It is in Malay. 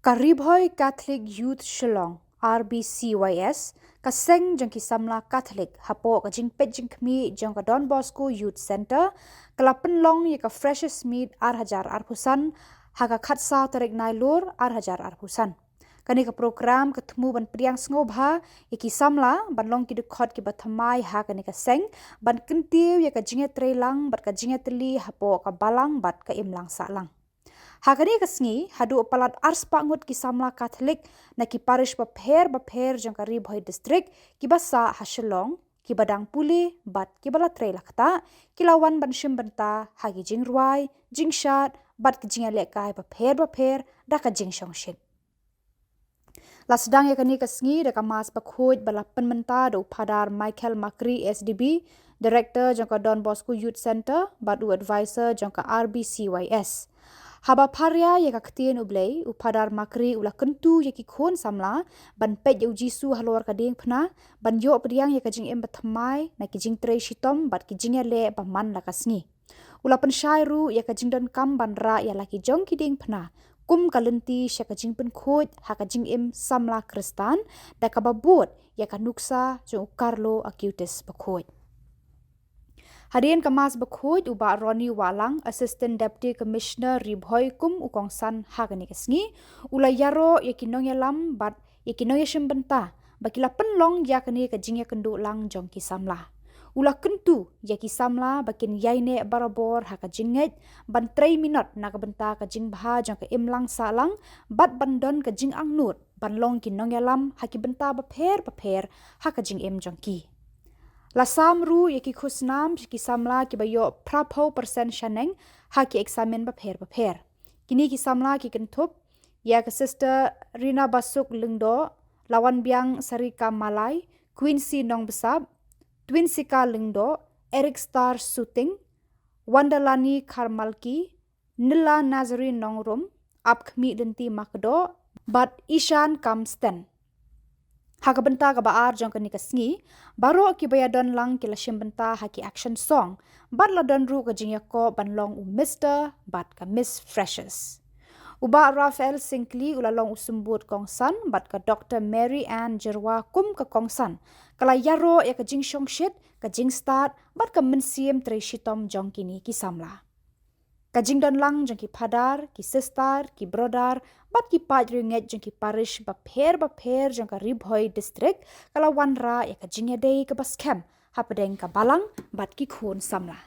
Karibhoy Catholic Youth Shillong Rbcys kaseng jang ki Samla Catholic hapo ka jing pet jing kmi jang ka Don Bosco Youth Center kala Pynlong ye ka Rbcys meet arhajar arpusan haka khatsa tarik nailur arhajar arpusan kani ka program ketemu ban priang sngoba ye ki Samla ban long ki dekhot ki bathamai ha kani ka seng ban kentiu ye ka jinge trelang bat ka jinge teli hapo ka balang bat ka imlang salang. Hakani kasngi hadu palat ars pangut ki Samla Catholic na ki parish bapher jang ka Rbcys district ki basa Hasilong ki badang puli bat ki bala tre lakta ki lawan ban shim banta hagi jing ruai jing shat bat ki jing lekai bapher da ka jing shongshin. Lasdang ya kani kasngi da ka mas bakhoj bala penmenta do padar Michael Makri SDB director jang ka Don Bosco Youth Center badu advisor jang ka Rbcys. Haba parya ye ka ktien ublei upadar makri ula kentu ye ki khon Samla ban pet ye jisu halor ka ding phna ban yo priang ye ka jing em bathamai na ki jing tre shitom bat ki jing le ba man la kasngi ula pen shai ru ye ka jing don kam ban ra ya la ki jong ki ding phna kum kalenti sha ka jing pen khoj ha ka jing em Samla Kristan da ka babot ye ka nuksa jo Carlo Acutis bakhoj. Hadian kemas bakhoj uba Roni Walang Assistant Deputy Commissioner Ribhoy kum ukong san hagani kasngi ula yaro yakinong yalam bat yakinong yashim benta bakila Pynlong yakani ka jingya kendu lang jong ki Samla ula kentu yaki Samla bakin yaine barabor haka jinget ban 3 minut na ka benta ka jing bha jong ka imlang salang bat bandon ka jing angnut ban long kinong yalam haki benta bapher haka jing em jong ki La samru yaki khusnam ki Samla ki bayo prapo persen shaneng haki eksamen bapher. Kini ki Samla ki kentup ya ke sister Rina Basuk Lingdo, Lawan Biang Sarika Malay, Quincy Nong Besab, Twinsika Lingdo, Eric Star Suting, Wandalani Karmalki, Nila Nazarene Nongrum, Apkmi Denti Makdo, Bat Ishan Kamsten. Haka benta ka baar jong kani kasngi baro ki bayadon lang ki lashim benta haki action song bat la don ru ka jingya ko ban long Mr. bat ka Miss Rbcys uba Rafael Sinkli ulalong usumbut kongsan bat ka Dr. Mary Ann Jerwa kum ka kongsan kala yaro ya ka jing shongshit ka jing start bat ka mensiem tre shitom jong kini ki Samla Kajing don lang jong ki padar, ki sister, ki brodar, bat ki paj ringet jong ki parish bapher jong ka Rbcys district kala wanra ya kajing ya day ke baskem hapadeng ka balang bat ki khun Samla.